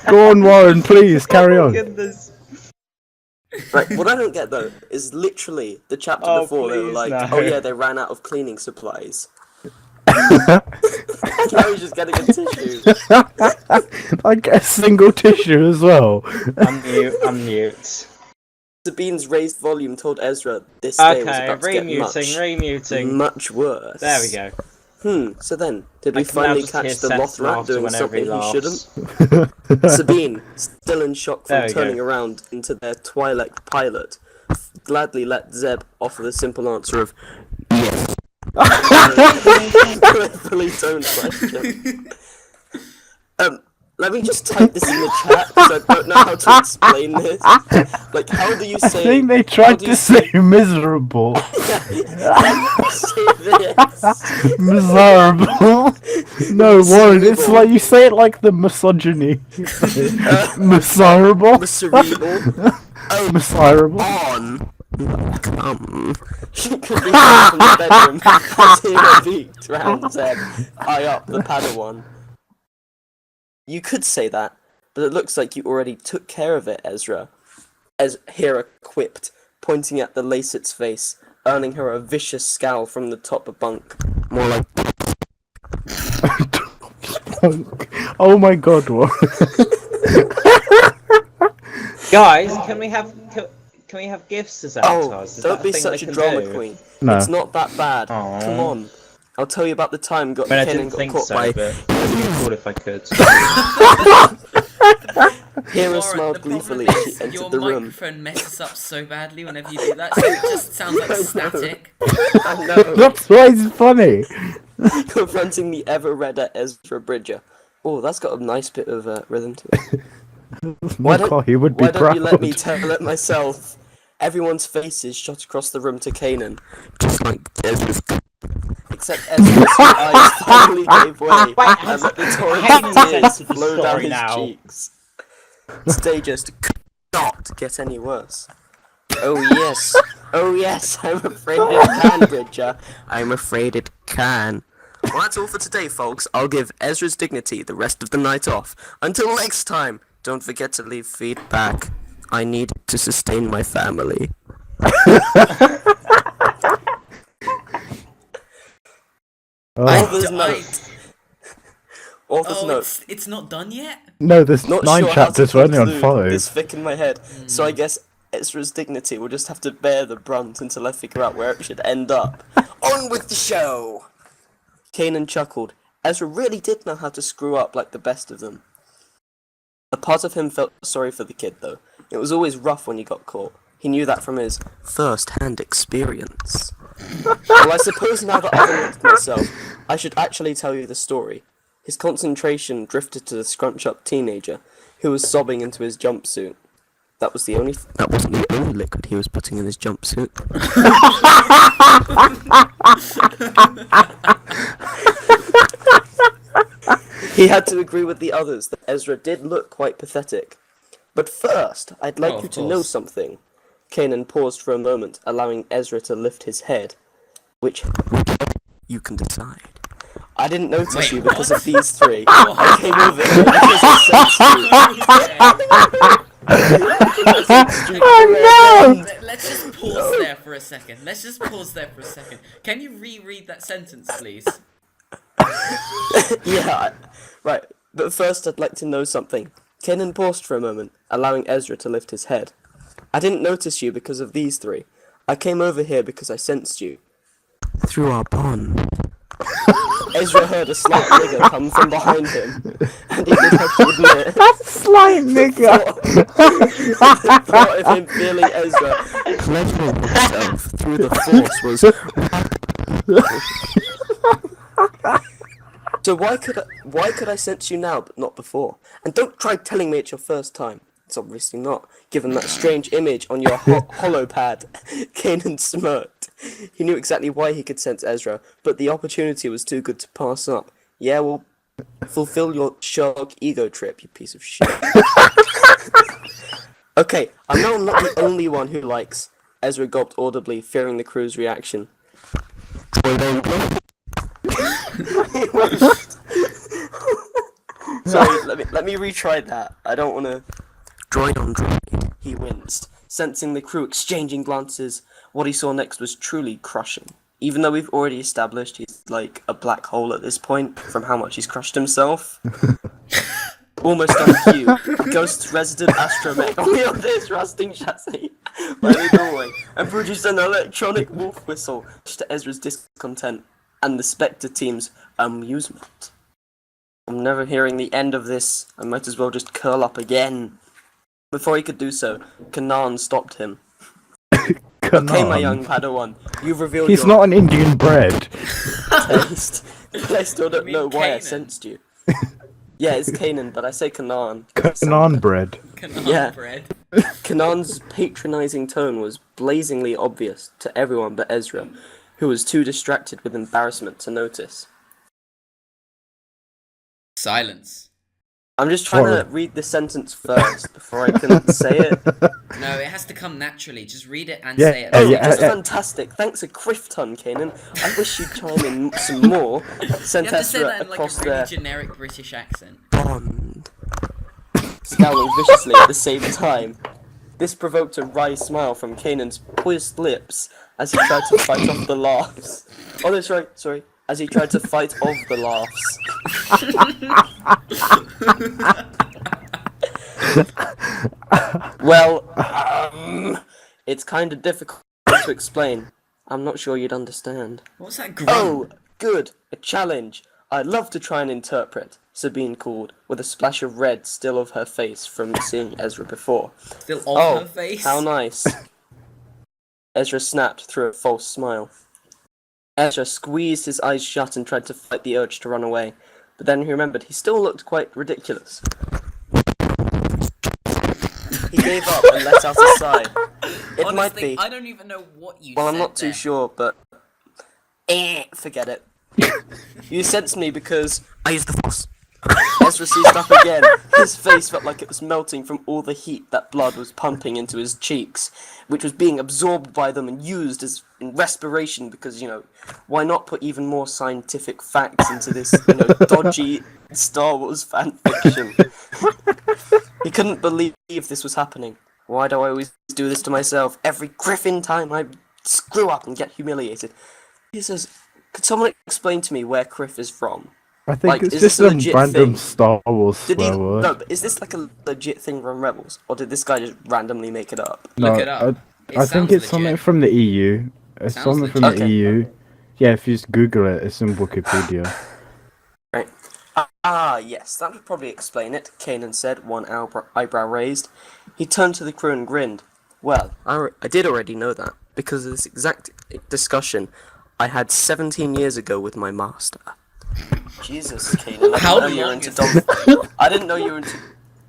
Go on, Warren, please, carry on. Goodness. Right, what I don't get though is literally the chapter before they were please, like, no. oh yeah, they ran out of cleaning supplies. Now he's just getting a tissue. I get a single tissue as well. I'm mute. Sabine's raised volume told Ezra this day was Okay, about to get remuting. much worse. There we go. So then, did we I can now finally just catch hear the Seth's Loth rat laughter doing whenever something he he laughs. shouldn't? Sabine, still in shock There from we turning go. around into their Twi'lek pilot, gladly let Zeb offer the simple answer of yes. Carefully toned question. Let me just type this in the chat because I don't know how to explain this. Like, how do you say? I think they tried to say miserable. Miserable. No, Warren, it's like you say it like the misogyny. Miserable. Miserable. Oh, Miserable. on. Come. She could be found from the bedroom as Hera beaked round Zeb, eye up the Padawan. You could say that, but it looks like you already took care of it, Ezra. As Hera quipped, pointing at the Lacet's face, earning her a vicious scowl from the top of bunk. More like... Oh my god, what? Guys, can we have gifts as Oh, avatars? Is don't that be a thing such they a can drama do? queen. No. It's not that bad. Aww. Come on. I'll tell you about the time I mean, I Kanan didn't got think caught so, by... but it'd be cool if I could. Hera Warren, smiled the problem gleefully is as she your entered the room. microphone messes up so badly whenever you do that, so it just sounds like static. I know. That's why it's funny. Confronting the ever-redder Ezra Bridger. Oh, that's got a nice bit of rhythm to it. My god, he would be Why proud. don't you let me tell it myself? Everyone's faces shot across the room to Kanan, just like Ezra's. Except Ezra's eyes finally gave way, and let the torrent of tears flow down his cheeks. This day just could not get any worse. Oh yes, I'm afraid it can, Bridger. I'm afraid it can. Well, that's all for today, folks. I'll give Ezra's dignity the rest of the night off. Until next time, don't forget to leave feedback. I need it to sustain my family. Author's note. Author's note. It's not done yet? No, there's Not 9 sure how to chapters, we're only on conclude this 5. fic in my head, so I guess Ezra's dignity will just have to bear the brunt until I figure out where it should end up. On with the show! Kanan chuckled. Ezra really did know how to screw up like the best of them. A part of him felt sorry for the kid, though. It was always rough when he got caught. He knew that from his first-hand experience. Well, I suppose now that I've admitted myself, I should actually tell you the story. His concentration drifted to the scrunch-up teenager, who was sobbing into his jumpsuit. That wasn't the only liquid he was putting in his jumpsuit. He had to agree with the others that Ezra did look quite pathetic. But first, I'd like you to know something. Kanan paused for a moment, allowing Ezra to lift his head. Which you can decide. I didn't notice you because of these 3. I came over here because I sensed you. Oh no! Let's just pause there for a second. Can you reread that sentence, please? Yeah, right. But first I'd like to know something. Kanan paused for a moment, allowing Ezra to lift his head. I didn't notice you because of these 3. I came over here because I sensed you. Through our bond. Ezra heard a slight nigger come from behind him, and he did have to admit... Slight nigger! The thought of him feeling Ezra pleasuring himself through the force was... So why could I sense you now but not before? And don't try telling me it's your first time. It's obviously not, given that strange image on your holopad. Kanan smirked. He knew exactly why he could sense Ezra, but the opportunity was too good to pass up. Yeah, well, fulfill your shark ego trip, you piece of shit. Okay, I know I'm not the only one who likes... Ezra gulped audibly, fearing the crew's reaction. Sorry, let me retry that. I don't want to. Droid on droid. He winced, sensing the crew exchanging glances. What he saw next was truly crushing. Even though we've already established he's like a black hole at this point from how much he's crushed himself. Almost on cue, a ghost's resident astromech wheeled his rusting chassis by the doorway and produced an electronic wolf whistle, much to Ezra's discontent and the Spectre team's amusement. I'm never hearing the end of this. I might as well just curl up again. Before he could do so, Kanan stopped him. Okay, my young Padawan, you've revealed He's your not an Indian bread. taste, but I still don't You know mean why I Kanan? sensed you. Yeah, it's Kanan, but I say Kanan. Kanan bread. Kanan Yeah. bread. Kanan's patronizing tone was blazingly obvious to everyone but Ezra, who was too distracted with embarrassment to notice. Silence. I'm just trying to read the sentence first before I can say it. No, it has to come naturally. Just read it and Yeah, say it. Oh, yeah, just fantastic. Thanks a criff ton, Kanan. I wish you'd chime in some more. Sent You have to say Ezra that in like across a really their generic British accent. bond, scowling viciously at the same time. This provoked a wry smile from Kanan's poised lips as he tried to fight off the laughs. Oh, that's right, sorry. As he tried to fight off the laughs. Well, it's kind of difficult to explain. I'm not sure you'd understand. What's that grunt? Oh, good, a challenge. I'd love to try and interpret, Sabine called, with a splash of red still of her face from seeing Ezra before. Still on Oh, her face? how nice. Ezra snapped through a false smile. Ezra squeezed his eyes shut and tried to fight the urge to run away, but then he remembered he still looked quite ridiculous. He gave up and let out a sigh. It Honestly, might be. I don't even know what you Well, said I'm not too there. sure, but forget it. You sensed me because I used the force. Ezra seized up again. His face felt like it was melting from all the heat that blood was pumping into his cheeks, which was being absorbed by them and used as in respiration because, why not put even more scientific facts into this, dodgy Star Wars fan fiction? He couldn't believe this was happening. Why do I always do this to myself? Every griffin time I screw up and get humiliated. He says, could someone explain to me where Criff is from? I think Like, it's is just this a some legit random thing? Star Wars Did he? swear word. No, but is this like a legit thing from Rebels, or did this guy just randomly make it up? No, Look it up. It I think sounds it's something legit. from the EU. It's Sounds something from legit. the Okay. EU. Yeah, if you just Google it, it's in Wikipedia. Right. Yes, that would probably explain it. Kanan said, one eyebrow raised. He turned to the crew and grinned. Well, I did already know that because of this exact discussion I had 17 years ago with my master. Jesus, Kanan, I How didn't know you were long into is I didn't know you were into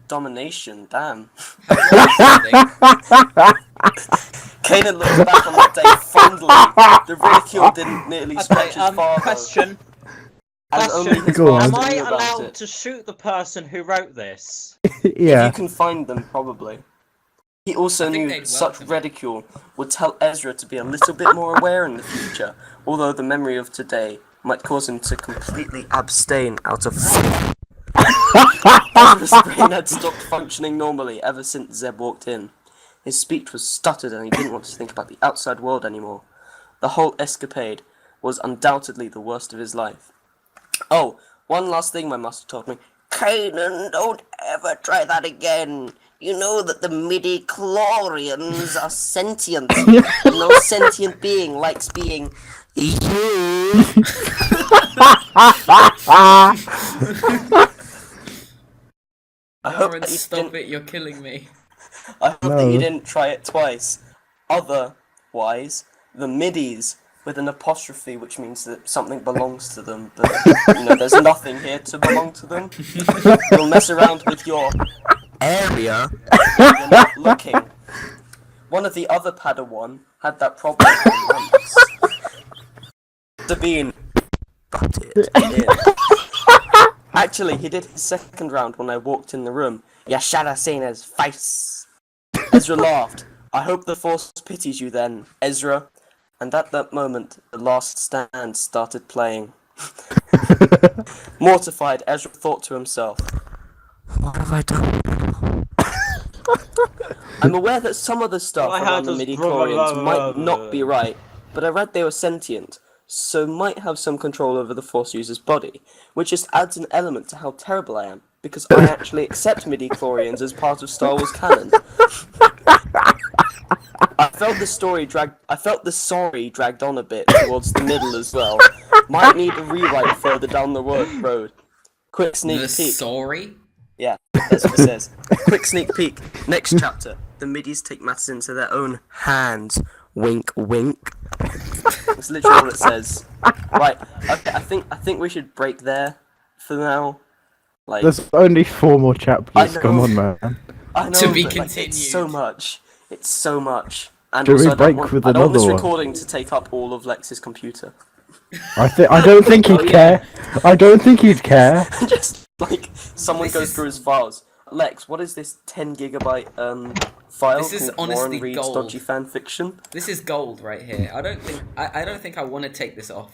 domination. Damn. Kanan looked back on that day fondly. The ridicule didn't nearly stretch Okay, as far. question. As only his Go on. master Am I knew about allowed it. to shoot the person who wrote this? If Yeah. you can find them, probably. He also I think knew they'd such welcome it. ridicule would tell Ezra to be a little bit more aware in the future, although the memory of today might cause him to completely abstain out of Ezra's brain had stopped functioning normally ever since Zeb walked in. His speech was stuttered and he didn't want to think about the outside world anymore. The whole escapade was undoubtedly the worst of his life. Oh, one last thing my master told me. Kanan, don't ever try that again. You know that the midi-chlorians are sentient. No sentient being likes being you. I hope Lauren, that you stop didn't, it, you're killing me. I hope that No. you didn't try it twice. Otherwise, the middies with an apostrophe, which means that something belongs to them, but there's nothing here to belong to them. You'll mess around with your area when you're not looking. One of the other Padawan had that problem once. Sabine butted in. Actually, he did his second round when I walked in the room. Yashara Sena's face. Ezra laughed. I hope the Force pities you then, Ezra. And at that moment, The Last Stand started playing. Mortified, Ezra thought to himself, What have I done? I'm aware that some of the stuff All I around had the was midi-chlorians might not be right, but I read they were sentient, so might have some control over the Force user's body, which just adds an element to how terrible I am, because I actually accept midi-chlorians as part of Star Wars canon. I felt the sorry dragged on a bit towards the middle as well. Might need a rewrite further down the road. Quick sneak peek. Sorry? Yeah, that's what it says. Quick sneak peek. Next chapter. The middies take matters into their own hands. Wink, wink. That's literally all it says. Right. Okay. I think we should break there for now. Like, There's only 4 more chapters. Come on, man. I know, To be but, like, continued. it's so much. It's so much. And Should we also, break with I don't want this another one? recording to take up all of Lex's computer. I don't think he'd care. I don't think he'd care. Just like someone This goes is- through his files. Lex, what is this 10 gigabyte file This is called Warren honestly Reed's gold. Dodgy Fanfiction? This is gold right here. I don't think I want to take this off.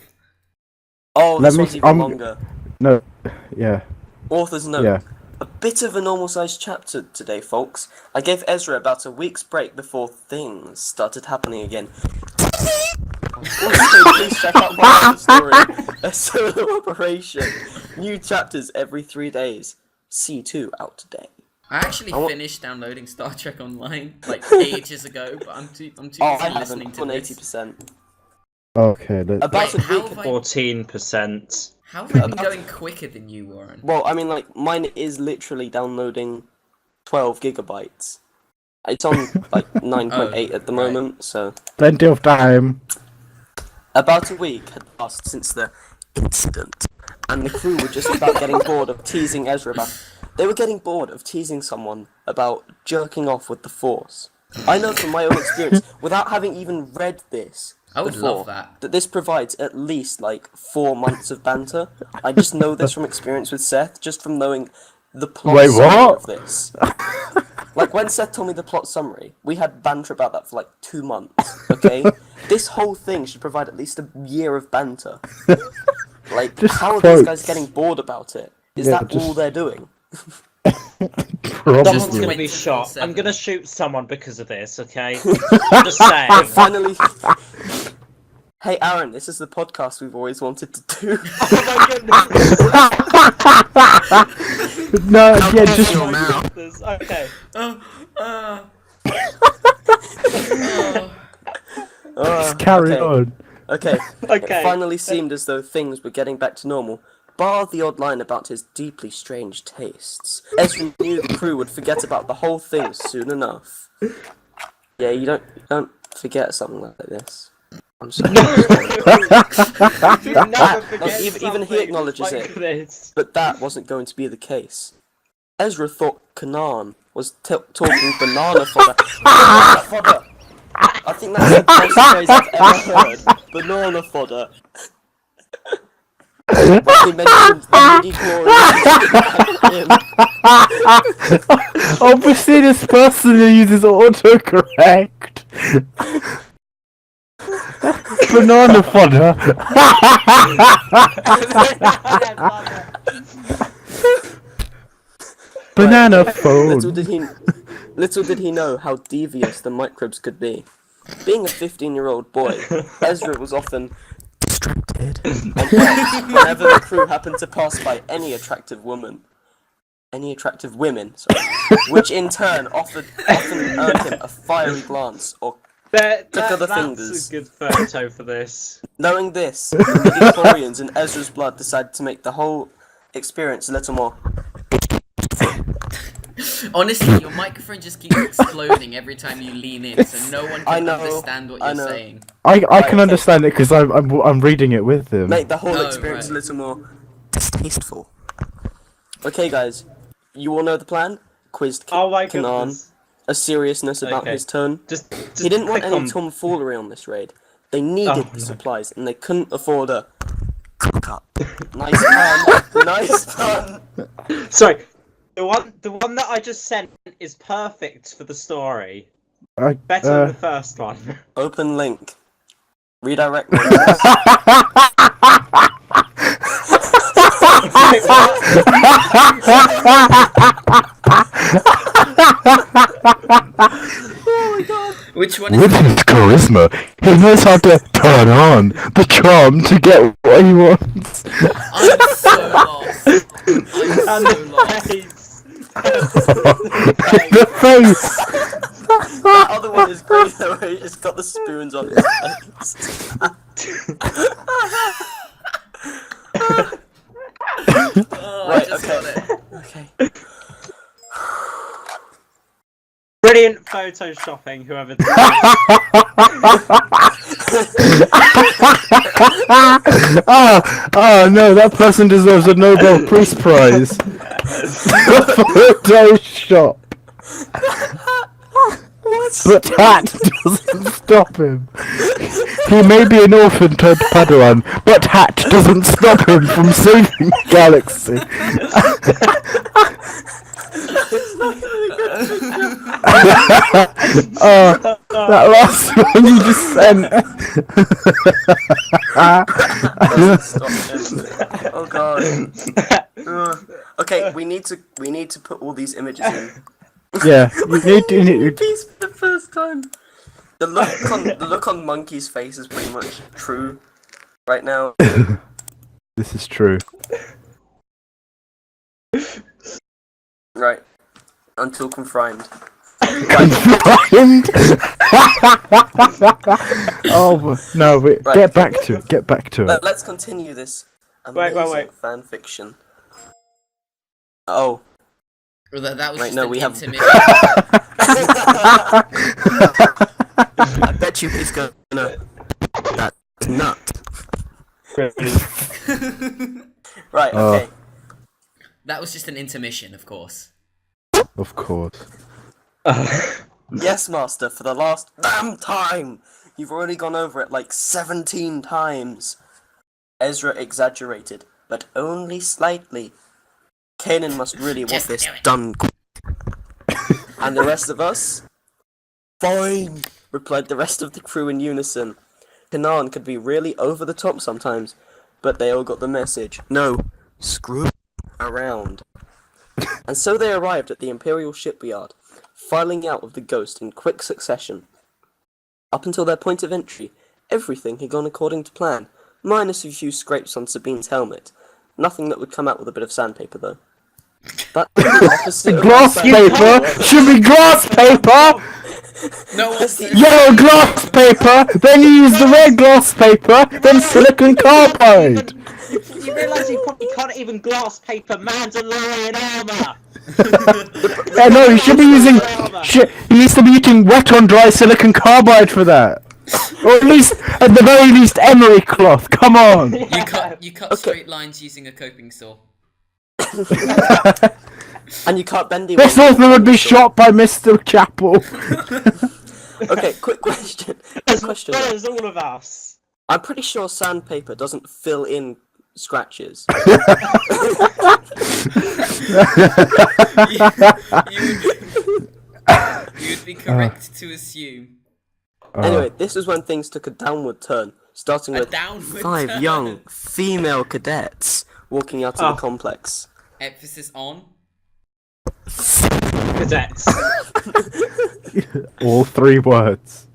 Oh, Let this me- one's even longer. No. Yeah. Author's note. Yeah. A bit of a normal-sized chapter today, folks. I gave Ezra about a week's break before things started happening again. Also, please check out my other story, A Solo Operation. New chapters every 3 days. C2 out today. I actually I wa- finished downloading Star Trek Online like ages ago, but I'm too busy Oh, I listening haven't. to On this. 80%. Okay. Let's... About Wait, a how week. have I 14%. How have I been going quicker than you, Warren? Well, I mean, like, mine is literally downloading 12 gigabytes. It's on, like, 9.8 at the right. moment, so... Plenty of time. About a week had passed since the incident, and the crew were just about getting bored of teasing Ezra about... They were getting bored of teasing someone about jerking off with the Force. I know from my own experience, without having even read this I would before, love that. that this provides at least, like, 4 months of banter. I just know this from experience with Seth, just from knowing the plot Wait, summary what? of this. Like, when Seth told me the plot summary, we had banter about that for, like, 2 months, okay? This whole thing should provide at least a year of banter. Like, Just how are quotes. these guys getting bored about it? Is Yeah, that just- all they're doing? Probably. Someone's gonna be 24/7. shot. I'm gonna shoot someone because of this, okay? Just saying. Finally... Hey, Aaron, this is the podcast we've always wanted to do. Oh my goodness! No, yeah, just Your mouth. This- Okay. carry okay. on. Okay. Okay. It finally seemed as though things were getting back to normal, bar the odd line about his deeply strange tastes. Ezra knew the crew would forget about the whole thing soon enough. Yeah, you don't forget something like this. I'm sorry. You never forget even he something acknowledges like it. this. But that wasn't going to be the case. Ezra thought Kanan was talking banana fodder. Banana fodder! I think that's the best phrase I've ever heard. Banana fodder. He mentioned the midi-chlorians. Obviously, this person uses autocorrect. Banana fodder. Banana phone. Little did he know how devious the microbes could be. Being a 15-year-old boy, Ezra was often distracted and whenever the crew happened to pass by any attractive women, sorry, which in turn often earned him a fiery glance or click of the That's fingers. a good photo for this. Knowing this, the midi-chlorians in Ezra's blood decided to make the whole experience a little more. Honestly, your microphone just keeps exploding every time you lean in, so no one I can know, understand what I you're know. saying. I can okay. understand it because I'm reading it with him. Make the whole Oh, experience right. a little more distasteful. Okay, guys, you all know the plan. Quizzed Oh my Kanan, goodness. a seriousness about Okay. his tone. Just He didn't want click any on- tomfoolery on this raid. They needed Oh, the no. supplies, and they couldn't afford a cock-up. Nice pun. Nice pun. Sorry, the one that I just sent is perfect for the story. Better than the first one. Open link. Redirect. Which one is With his charisma, he knows how to turn on the charm to get what he wants. I'm so lost. I'm so lost. The face! The other one is great though, where he just got the spoons on his face. Oh, Right, I just okay. got it. Okay. Brilliant photoshopping, whoever did this. Oh no, that person deserves a Nobel Peace Prize. Photoshop. But that doesn't stop him. He may be an orphan turned Padawan, but hat doesn't stop him from saving the galaxy. That last one you just sent. Stop him. Oh god. Okay, we need to put all these images in. Yeah, you need to. Peace for the first time. The look on Monkey's face is pretty much true right now. This is true. Right. Until confined. Confined. Oh no! Wait, Right. Get back to it. Get back to it. Let's continue this Wait. amazing fan fiction. Oh. Well, that was Right, just no, an we have- intermission. I bet you he's gonna. That's nut. Right. Okay. That was just an intermission, of course. Of course. Yes, Master. For the last damn time, you've already gone over it like 17 times. Ezra exaggerated, but only slightly. Kanan must really want Just this do it. done quick. And the rest of us? Fine, replied the rest of the crew in unison. Kanan could be really over the top sometimes, but they all got the message. No, screw around. And so they arrived at the Imperial shipyard, filing out of the Ghost in quick succession. Up until their point of entry, everything had gone according to plan, minus a few scrapes on Sabine's helmet. Nothing that would come out with a bit of sandpaper, though. But the opposite of Glass sandpaper paper should be glass paper. No one's Yellow glass paper. Then you use the red glass paper. Then silicon carbide. You realise you probably can't even glass paper Mandalorian armor. Yeah, no, you should be using. He needs to be using wet on dry silicon carbide for that. Or at the very least, emery cloth. Come on. You cut straight lines using a coping saw. And you can't bend the This author would be shot by Mr. Chapel. Okay, quick question. As well as all of us. I'm pretty sure sandpaper doesn't fill in scratches. You'd be correct to assume. Anyway, this is when things took a downward turn, starting A with downward 5 turn. young female cadets walking out of the complex. Emphasis on. Cadets. All 3 words.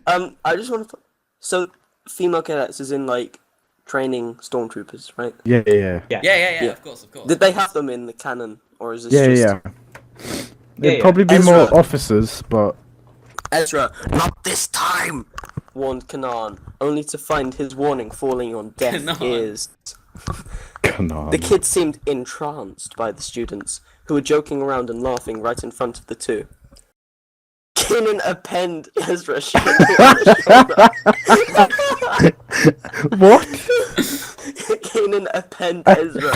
I just want to. So, female cadets is in like training stormtroopers, right? Yeah. Yeah. Yeah. Of course. Did they have them in the canon, or is this Yeah. just There'd Yeah. probably be Ezra. more officers, but Ezra? Not this time, warned Kanan, only to find his warning falling on deaf Kanan. ears. come on. The kids seemed entranced by the students, who were joking around and laughing right in front of the two. Kanan append Ezra shaking on the shoulder. What? Kanan append Ezra.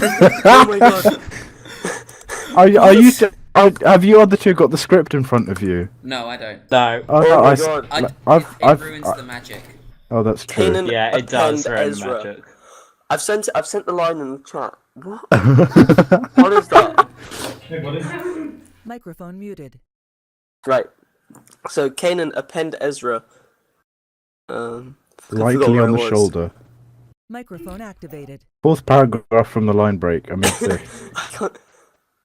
Oh my god. Are you? Have you other two got the script in front of you? No, I don't. No. Oh, Oh no, my I, god. It ruins the magic. Oh, that's true. Kanan Yeah, it does append ruin Ezra. magic. I've sent the line in the chat. What? What is that? Microphone muted. Right. So Kanan append Ezra. I forgot Lightly where on it the was. shoulder. Microphone activated. 4th paragraph from the line break. I mean,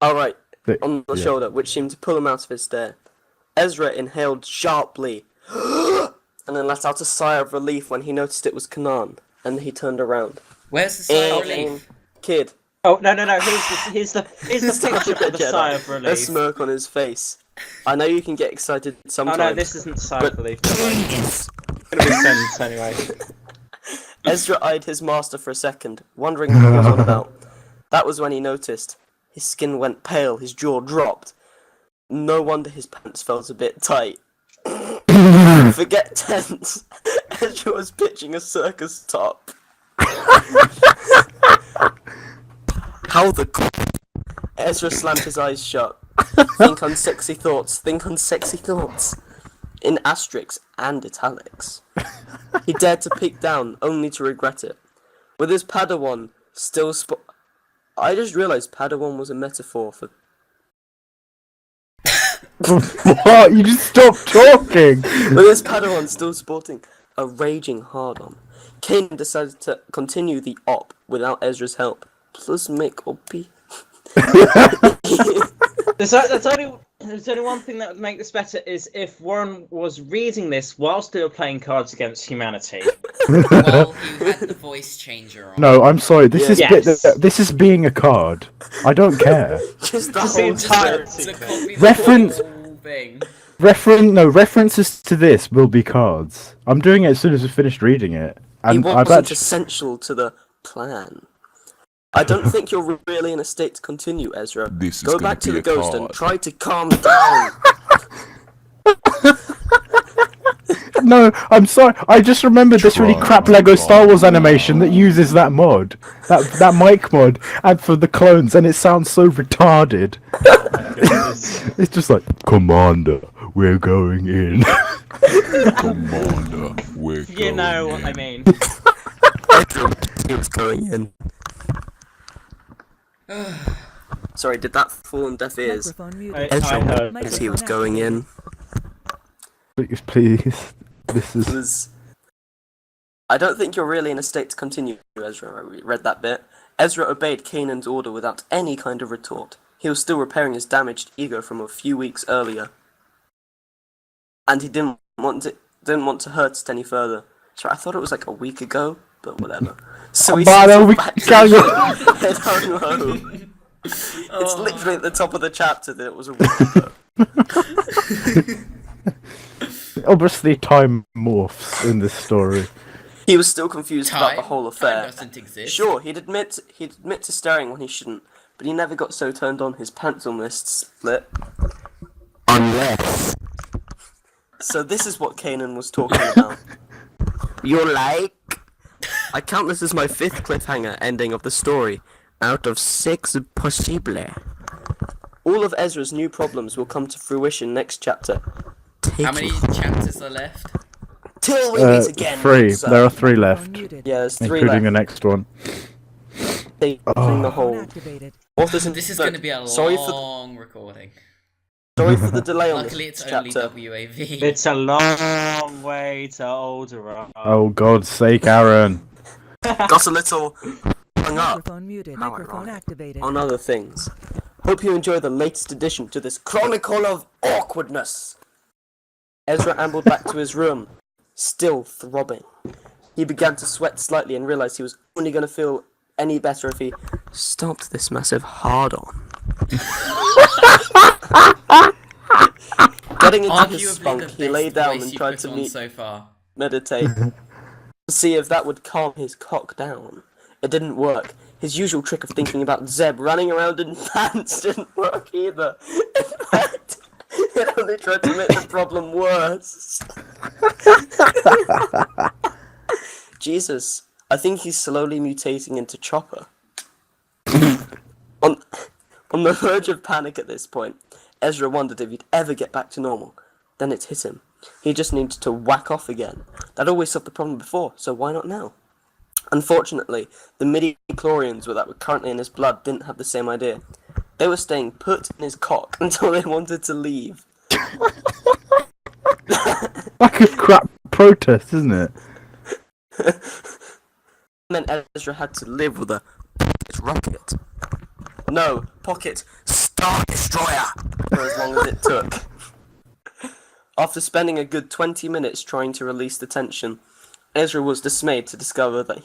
Alright, the- on the yeah. shoulder, which seemed to pull him out of his stare. Ezra inhaled sharply, and then let out a sigh of relief when he noticed it was Kanan, and he turned around. Where's the sigh of In relief? Kid. Oh no! Here's the picture for the sigh of A relief. smirk on his face. I know you can get excited Oh sometimes. no, this isn't the sigh of relief. It's It's gonna be sentence anyway. Ezra eyed his master for a second, wondering what he was on about. That was when he noticed. His skin went pale, his jaw dropped. No wonder his pants felt a bit tight. Forget tense. Ezra was pitching a circus top. How the Ezra slammed his eyes shut. Think on sexy thoughts, think on sexy thoughts. In asterisks and italics. He dared to peek down, only to regret it. With his Padawan still I just realised Padawan was a metaphor for... What? You just stopped talking! With his Padawan still sporting a raging hard-on, Kanan decided to continue the op without Ezra's help. Plus make OP. There's only one thing that would make this better is if Warren was reading this whilst they were playing Cards Against Humanity. Well, you had the voice changer on. No, I'm sorry. This Yeah. is this is being a card. I don't care. Just the Just the whole entire To sequence. copy the Reference- whole thing. References to this will be cards. I'm doing it as soon as we finished reading it, He and I've wasn't actually. essential to the plan. I don't think you're really in a state to continue, Ezra. This is Go gonna back to be the a ghost and card. try to calm down. No, I'm sorry. I just remembered this really crap Lego Star Wars animation that uses that mod, that mic mod, and for the clones, and it sounds so retarded. It's just like, Commander, we're going in. Commander, we're You know going what I in. mean. He was going in. Sorry, did that fall on deaf ears? Microphone I muted. heard. As he was going in. Please. This It is. was... I don't think you're really in a state to continue, Ezra. I read that bit. Ezra obeyed Kanan's order without any kind of retort. He was still repairing his damaged ego from a few weeks earlier. And he didn't want to hurt it any further. Sorry, I thought it was like a week ago, but whatever. So he Man, settled we back to can't the go- ship, head on home. It's literally at the top of the chapter that it was a week ago. Obviously, time morphs in this story. He was still confused about the Time? whole Time affair. doesn't exist. Sure, he'd admit to staring when he shouldn't, but he never got so turned on his pants almost split. Unless. So this is what Kanan was talking about. You're like... I count this as my 5th cliffhanger ending of the story, out of 6 possible. All of Ezra's new problems will come to fruition next chapter. How many chapters are left? Till we meet again. 3. So- There are 3 Microphone left, muted. Yeah, there's 3 including the left. next one. Taking the Microphone whole. activated. Authors and This is look, going to be a sorry long recording. Sorry for the delay on Luckily, this it's only chapter. WAV. It's a long way to Alderaan. Oh God's sake, Aaron! Got a little hung up Microphone muted. How Microphone ironic. activated. on other things. Hope you enjoy the latest addition to this Chronicle of Awkwardness. Ezra ambled back to his room, still throbbing. He began to sweat slightly and realized he was only going to feel any better if he stopped this massive hard-on. Getting into his Arguably spunk, the he lay best down voice and you tried put to on so far. meditate to see if that would calm his cock down. It didn't work. His usual trick of thinking about Zeb running around in pants didn't work either. In fact, it only tried to make the problem worse. Jesus, I think he's slowly mutating into Chopper. On the verge of panic at this point, Ezra wondered if he'd ever get back to normal. Then it hit him. He just needed to whack off again. That always solved the problem before, so why not now? Unfortunately, the midi-chlorians that were currently in his blood didn't have the same idea. They were staying put in his cock until they wanted to leave. Like a crap protest, isn't it? And then Ezra had to live with a pocket rocket. No, pocket Star Destroyer for as long as it took. After spending a good 20 minutes trying to release the tension, Ezra was dismayed to discover that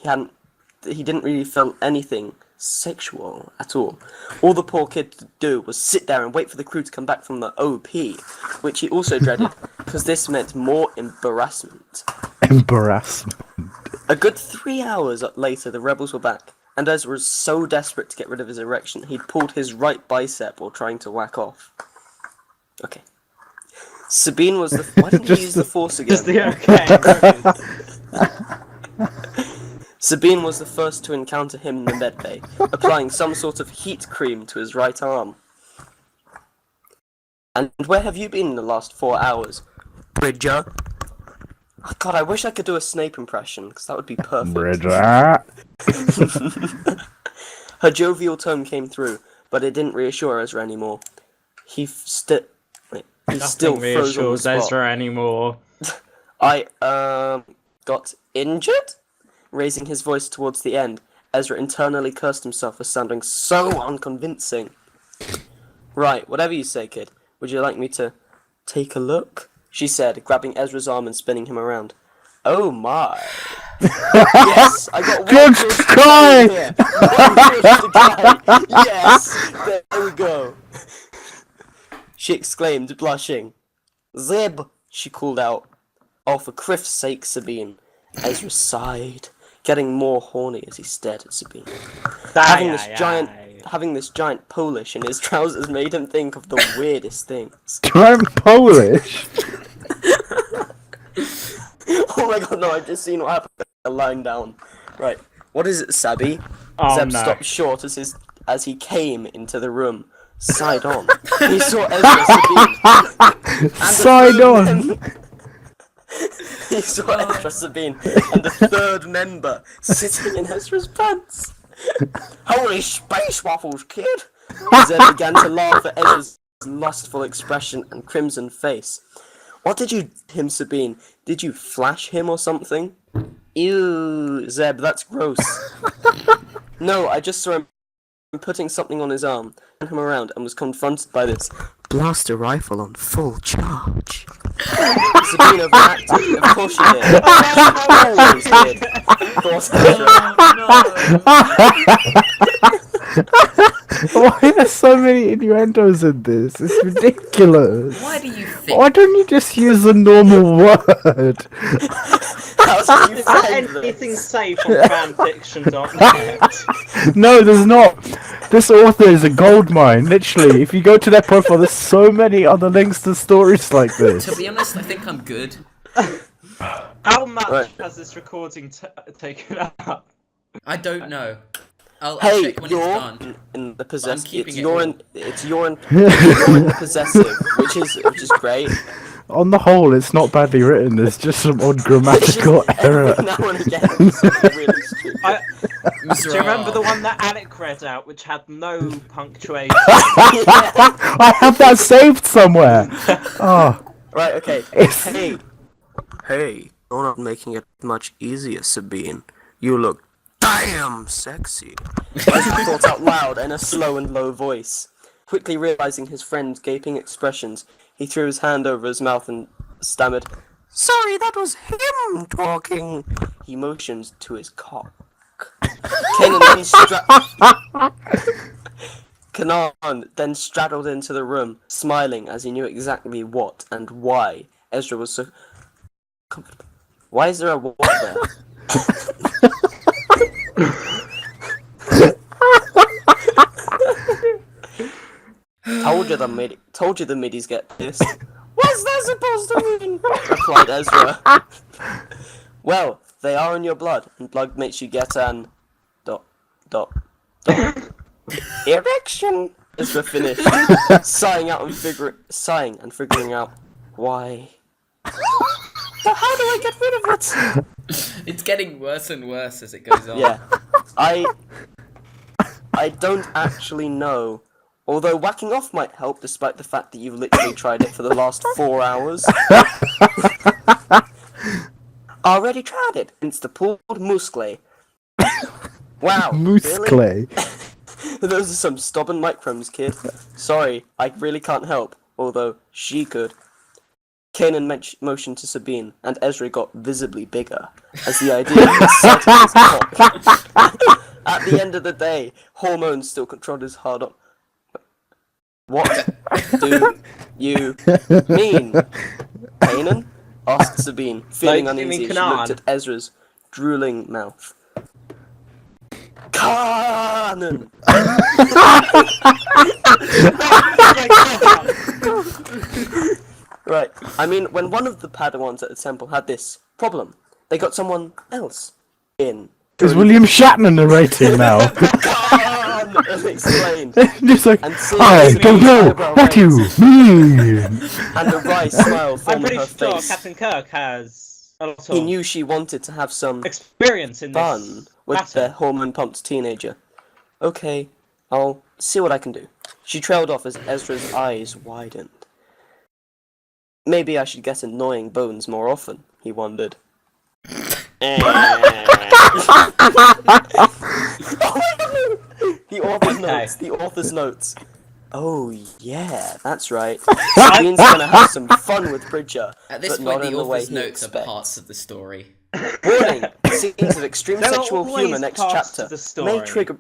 he didn't really feel anything sexual at all. All the poor kid could do was sit there and wait for the crew to come back from the OP, which he also dreaded, because this meant more embarrassment. Embarrassment. A good 3 hours later, the rebels were back, and Ezra was so desperate to get rid of his erection, he'd pulled his right bicep while trying to whack off. Okay. Sabine was the... Why didn't you use the force again? Just the okay. Sabine was the first to encounter him in the medbay, applying some sort of heat cream to his right arm. And where have you been in the last 4 hours, Bridger? Oh, God, I wish I could do a Snape impression, because that would be perfect. Bridger. Her jovial tone came through, but it didn't reassure Ezra anymore. He still Nothing froze on the reassures spot. Ezra anymore. I got injured? Raising his voice towards the end, Ezra internally cursed himself for sounding so unconvincing. Right, whatever you say, kid. Would you like me to take a look? She said, grabbing Ezra's arm and spinning him around. Oh my. Yes, I got one George George Takei! here. One George Takei. Yes, there we go. She exclaimed, blushing. Zeb, she called out. Oh, for Criff's sake, Sabine. Ezra sighed, getting more horny as he stared at Sabine. Having this giant Polish in his trousers made him think of the weirdest things. I'm Polish. Oh my god, no, I've just seen what happened. Lying down. Right. What is it, Sabby? Oh, Zeb no. stopped short as he came into the room. Side on. He saw Ezra Sabine. Side on. He saw Ezra Sabine and the third member sitting in Ezra's pants. Holy space waffles, kid! Zeb began to laugh at Ezra's lustful expression and crimson face. What did you do to him, Sabine? Did you flash him or something? Ew, Zeb, that's gross. No, I just saw him putting something on his arm, turned him around, and was confronted by this blaster rifle on full charge. Sabine overreacted. Of course she did. She always did. Thought Ezra. Why are there so many innuendos in this? It's ridiculous. Why do you think? Why don't you just use a normal word? How's how you Is there find this? anything safe on fanfiction.net? No, there's not. This author is a goldmine, literally. If you go to their profile, there's so many other links to stories like this. To be honest, I think I'm good. How much Right. has this recording taken up? I don't know. I'll Hey, check when it's you're done. in the possessive. keeping It's it you're all. in. It's you're in the possessive, which is great. On the whole, it's not badly written. There's just some odd grammatical error. Every now and again, it's really stupid. Do you remember the one that Alec read out, which had no punctuation? I have that saved somewhere. Oh, Right, okay. It's- Hey, you're not making it much easier, Sabine. You look damn sexy. Ezra thought out loud in a slow and low voice. Quickly realizing his friend's gaping expressions, he threw his hand over his mouth and stammered, "Sorry, that was him talking." He motioned to his cock. Kanan then straddled into the room, smiling as he knew exactly what and why Ezra was so comfortable. Why is there a what there? Told you the middies get pissed. What's that supposed to mean? Replied Ezra. Well, they are in your blood, and blood makes you get an... erection. Ezra finished, sighing and figuring out why. So how do I get rid of it? It's getting worse and worse as it goes on. Yeah, I don't actually know. Although whacking off might help, despite the fact that you've literally tried it for the last 4 hours. Already tried it. It's the pulled muscle. Wow. Moose really? clay. Those are some stubborn microbes, kid. Sorry, I really can't help. Although she could. Kanan motioned to Sabine, and Ezra got visibly bigger as the idea excited his cock. At the end of the day, hormones still controlled his hard on. What do you mean? Kanan? Asked Sabine, feeling Like, you uneasy mean as she looked Kanan? at Ezra's drooling mouth. Kanan! Right, I mean, when one of the Padawans at the temple had this problem, they got someone else in. Is William Shatner narrating now? Khan explained. Just like, And seeing I Sabine's don't know eyebrow what you raise mean. and a wry smile I'm forming pretty her sure face. Captain Kirk has a lot He of knew she wanted to have some experience in fun this with matter. the hormone-pumped teenager. Okay, I'll see what I can do. She trailed off as Ezra's eyes widened. Maybe I should get annoying bones more often, he wondered. The author's Okay. notes. The author's notes. Oh yeah, that's right. Sabine's gonna have some fun with Bridger, At this but not point, the in the way author's he notes are expects. parts of the story. Warning: scenes of extreme There are sexual always humor next parts chapter to the story.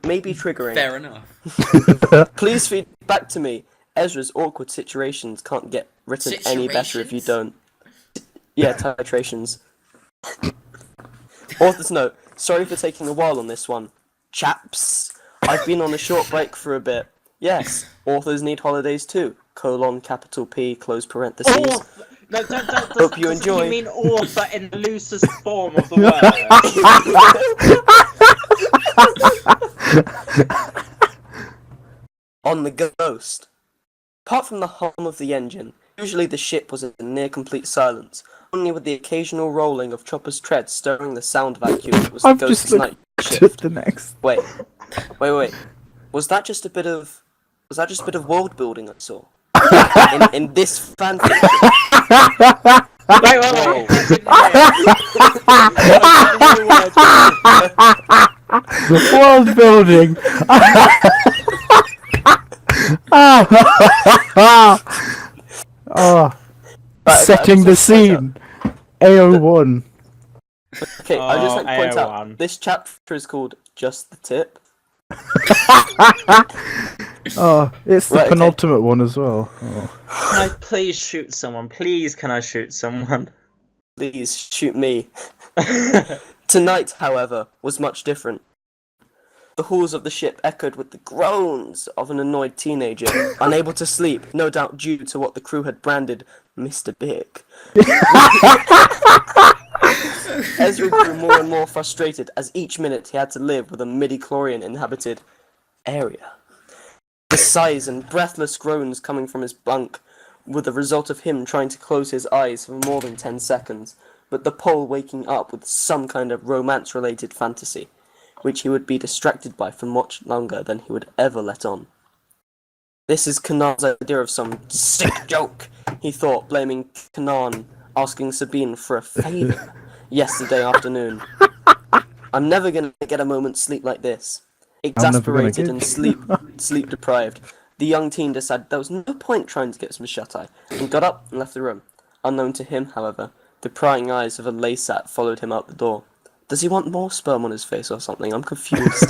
may be triggering. Fair enough. Please feed back to me. Ezra's awkward situations can't get written any better if you Situations? don't. Yeah, titrations. Author's note. Sorry for taking a while on this one. Chaps, I've been on a short break for a bit. Yes, authors need holidays too. Capital P, close parentheses. Author. No, don't. Hope you doesn't enjoy. You mean author in the loosest form of the word? On the Ghost. Apart from the hum of the engine, usually the ship was in near complete silence, only with the occasional rolling of Chopper's tread stirring the sound vacuum that was the I've Ghost's just looked night at shift. the next. Wait. Was that just a bit of world building I saw? in this fanfiction? Wait. World building. Oh, Right, setting the I'm sorry, scene. AO1. Okay, I'd just like to point out, AO1. this chapter is called Just the Tip. Oh, it's the Right, okay. penultimate one as well. Oh. Can I please shoot someone? Please, can I shoot someone? Please shoot me. Tonight, however, was much different. The halls of the ship echoed with the groans of an annoyed teenager, unable to sleep, no doubt due to what the crew had branded Mr. Big. Ezra grew more and more frustrated as each minute he had to live with a midi-chlorian inhabited area. The sighs and breathless groans coming from his bunk were the result of him trying to close his eyes for more than 10 seconds, but the pole waking up with some kind of romance-related fantasy, which he would be distracted by for much longer than he would ever let on. This is Kanan's idea of some sick joke, he thought, blaming Kanan, asking Sabine for a favour yesterday afternoon. I'm never gonna get a moment's sleep like this. Exasperated and sleep deprived, the young teen decided there was no point trying to get some shut-eye, and got up and left the room. Unknown to him, however, the prying eyes of a laysat followed him out the door. Does he want more sperm on his face or something? I'm confused.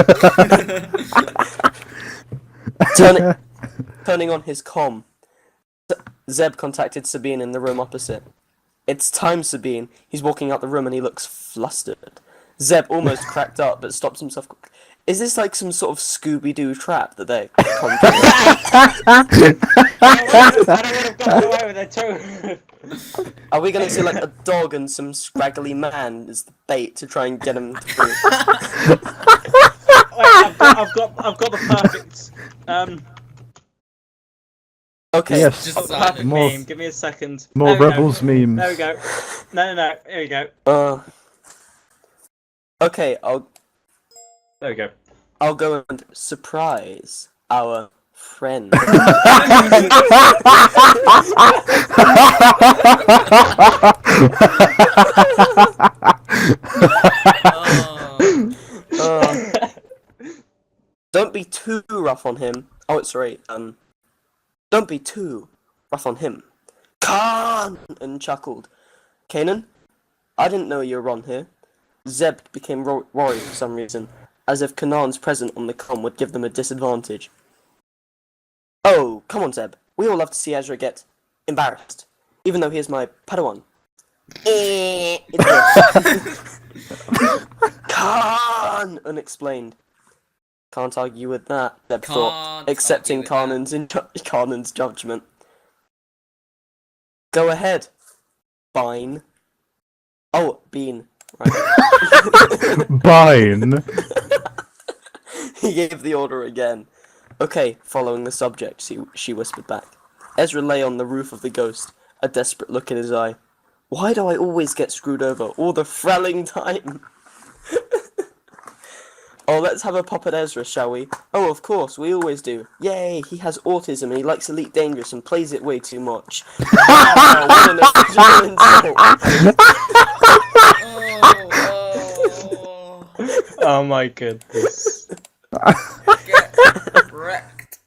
Turning on his comm, Zeb contacted Sabine in the room opposite. It's time, Sabine. He's walking out the room and he looks flustered. Zeb almost cracked up but stopped himself. Is this like some sort of Scooby-Doo trap that they conjured? I would have got away with it too. Are we gonna see like a dog and some scraggly man as the bait to try and get him through? Wait, I've got the perfect Okay. Yes. Just perfect silent. More- meme. Give me a second. More There we go. Rebels memes. There we go. No. Here we go. Okay, There we go. I'll go and surprise our friend. Oh. Don't be too rough on him. Oh, sorry. Don't be too rough on him. Khan! And chuckled. Kanan, I didn't know you were on here. Zeb became worried for some reason, as if Kanan's presence on the comm would give them a disadvantage. Oh, come on, Zeb. We all love to see Ezra get embarrassed, even though he is my Padawan. Khan! Unexplained. Can't argue with that, Zeb thought, accepting Kanan's judgment. Go ahead. Bine. Oh, Bean. Right. Bine. He gave the order again. Okay, following the subject, she whispered back. Ezra lay on the roof of the Ghost, a desperate look in his eye. Why do I always get screwed over all the frelling time? Oh, let's have a pop at Ezra, shall we? Oh, of course, we always do. Yay, he has autism and he likes Elite Dangerous and plays it way too much. Wow, what an original insult. Oh my goodness. Get wrecked.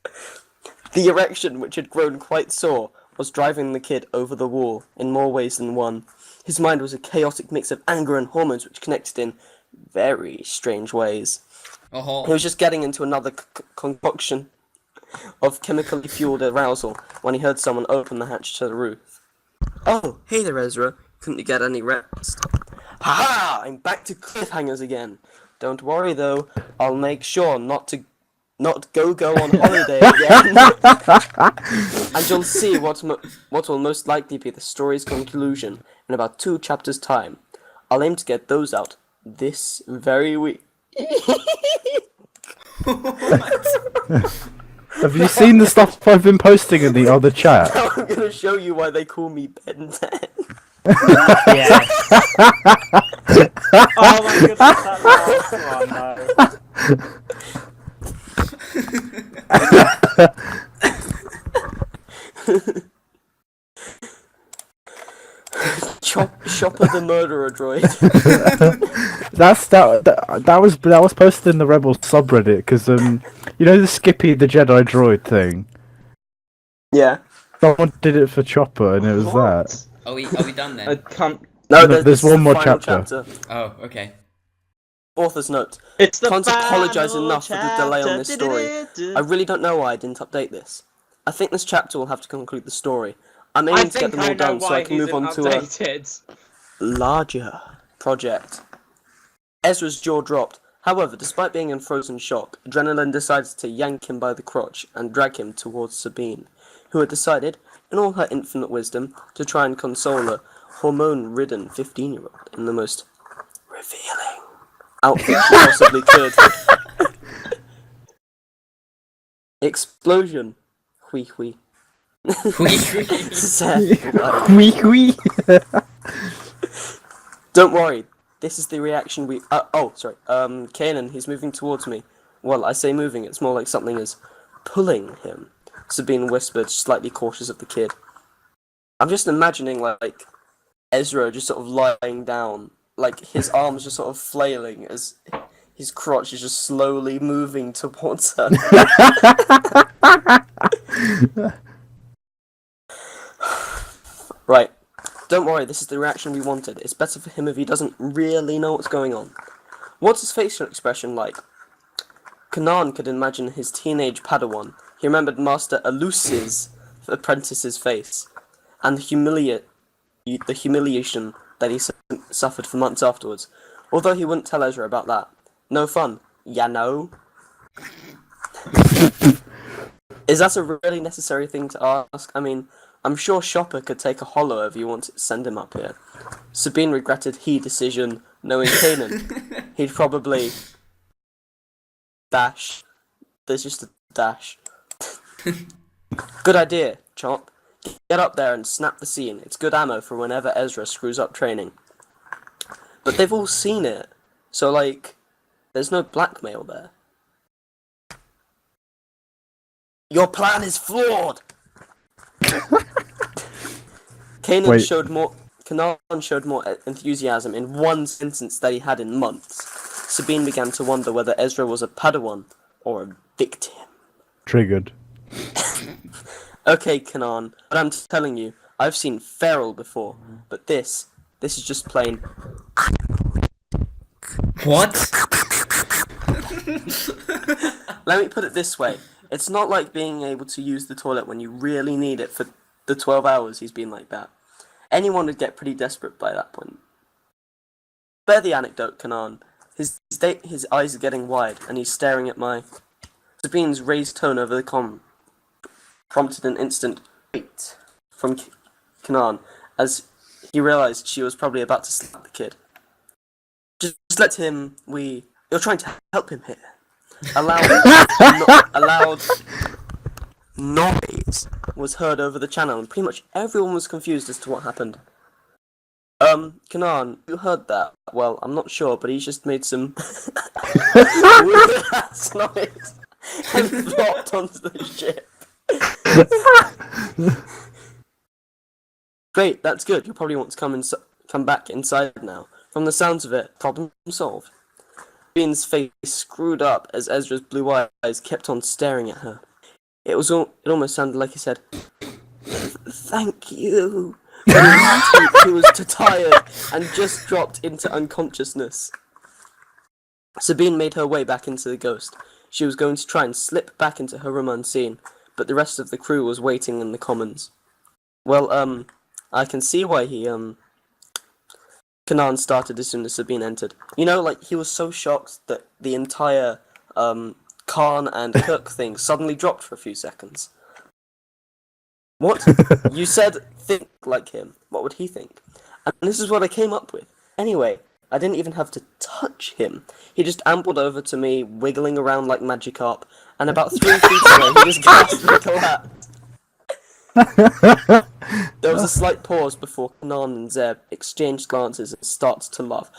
The erection, which had grown quite sore, was driving the kid over the wall in more ways than one. His mind was a chaotic mix of anger and hormones which connected in very strange ways. He was just getting into another concoction of chemically fueled arousal when he heard someone open the hatch to the roof. Oh, hey there, Ezra. Couldn't you get any rest? Ha-ha! I'm back to cliffhangers again. Don't worry, though. I'll make sure not go on holiday again. And you'll see what will most likely be the story's conclusion in about 2 chapters' time. I'll aim to get those out this very week. Have you seen the stuff I've been posting in the other chat? I'm gonna show you why they call me Ben 10. Yeah. Oh my goodness, that last one, Chopper the murderer droid. That was posted in the Rebels subreddit because you know the Skippy the Jedi droid thing. Yeah. Someone did it for Chopper and it was What? that. Are we done I then? can't. No, There's this is one the more final chapter. Oh, okay. Author's note. It's the Can't apologise final enough for the delay on this story. chapter. I really don't know why I didn't update this. I think this chapter will have to conclude the story. I'm I aiming to get think them I all know done so why I can he's move on to a updated. larger project. Ezra's jaw dropped. However, despite being in frozen shock, Adrenaline decided to yank him by the crotch and drag him towards Sabine, who had decided, in all her infinite wisdom, to try and console a hormone-ridden 15-year-old in the most revealing outfit she possibly could. Explosion. Hui hui. Seth, like, Wee. don't worry. This is the reaction we. Kanan, he's moving towards me. Well, I say moving. It's more like something is pulling him. Sabine whispered, slightly cautious of the kid. I'm just imagining like Ezra just sort of lying down, like his arms just sort of flailing as his crotch is just slowly moving towards her. Right. Don't worry, this is the reaction we wanted. It's better for him if he doesn't really know what's going on. What's his facial expression like? Kanan could imagine his teenage Padawan. He remembered Master Elusive's apprentice's face, and the humiliation that he suffered for months afterwards. Although he wouldn't tell Ezra about that. No fun, ya know? Is that a really necessary thing to ask? I mean, I'm sure Chopper could take a holo if you want to send him up here. Sabine regretted decision, knowing Kanan. He'd probably dash. There's just a dash. Good idea, Chomp. Get up there and snap the scene. It's good ammo for whenever Ezra screws up training. But they've all seen it, so like, there's no blackmail there. Your plan is flawed! Kanan showed more enthusiasm in one sentence than he had in months. Sabine began to wonder whether Ezra was a Padawan or a victim. Triggered. Okay, Kanan, but I'm telling you, I've seen feral before, but this is just plain. What? Let me put it this way. It's not like being able to use the toilet when you really need it for the 12 hours he's been like that. Anyone would get pretty desperate by that point. Bear the anecdote, Kanan. His eyes are getting wide, and he's staring at my... Sabine's raised tone over the comm prompted an instant wait from Kanan, as he realised she was probably about to slap the kid. Just let him... You're trying to help him here. A loud noise was heard over the channel, and pretty much everyone was confused as to what happened. Kanan, you heard that? Well, I'm not sure, but he's just made some weird ass noise and flopped onto the ship. Great, that's good. You'll probably want to come back inside now. From the sounds of it, problem solved. Bean's face screwed up as Ezra's blue eyes kept on staring at her. It almost sounded like he said, "Thank you." But he was too tired and just dropped into unconsciousness. Sabine made her way back into the ghost. She was going to try and slip back into her room unseen, but the rest of the crew was waiting in the commons. Well, I can see why Kanan started as soon as Sabine entered. You know, like, he was so shocked that the entire, Khan and Kirk thing suddenly dropped for a few seconds. What? You said think like him. What would he think? And this is what I came up with. Anyway, I didn't even have to touch him. He just ambled over to me, wiggling around like Magikarp, and about 3 feet away, he just gasped and collapsed. There was a slight pause before Kanan and Zeb exchanged glances and started to laugh.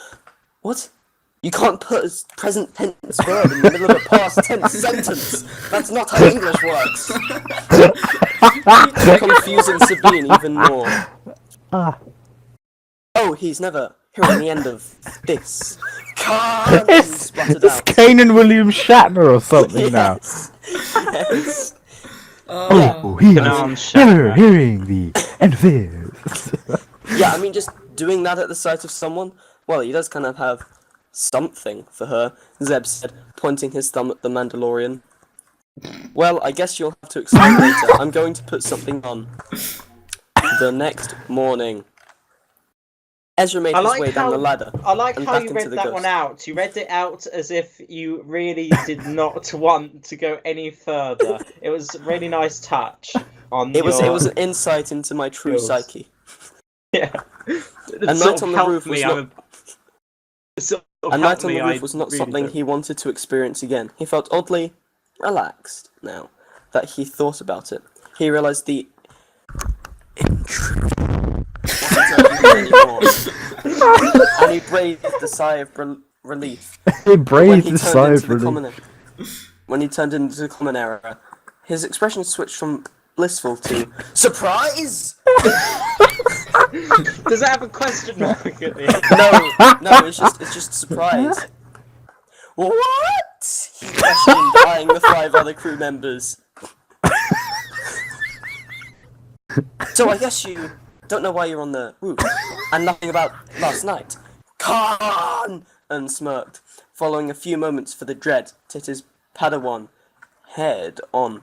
What? You can't put a present tense verb in the middle of a past tense sentence. That's not how English works. Confusing Sabine even more. Oh, he's never hearing the end of this. It's Kanan William Shatner or something now. Yes. Oh, he's never hearing the end of this. Yeah, I mean, just doing that at the sight of someone, well, he does kind of have something for her, Zeb said, pointing his thumb at the Mandalorian. Well, I guess you'll have to explain later. I'm going to put something on. The next morning, Ezra made his way down the ladder. I like and how back you into read the that ghost. one out. You read it out as if you really did not want to go any further. It was a really nice touch on It was an insight into my true skills. psyche. Yeah. A night on the roof was not really something don't. he wanted to experience again. He felt oddly relaxed now that he thought about it. He realized the anymore. And he breathed a sigh of relief. He breathed a sigh of relief. When he turned into the common era, his expression switched from blissful to surprise. Does it have a question mark at the end? No, it's just surprise. What? He questioned, eyeing the 5 other crew members. So I guess you don't know why you're on the roof, and nothing about last night. Khan! And smirked, following a few moments for the dread to hit his Padawan head on.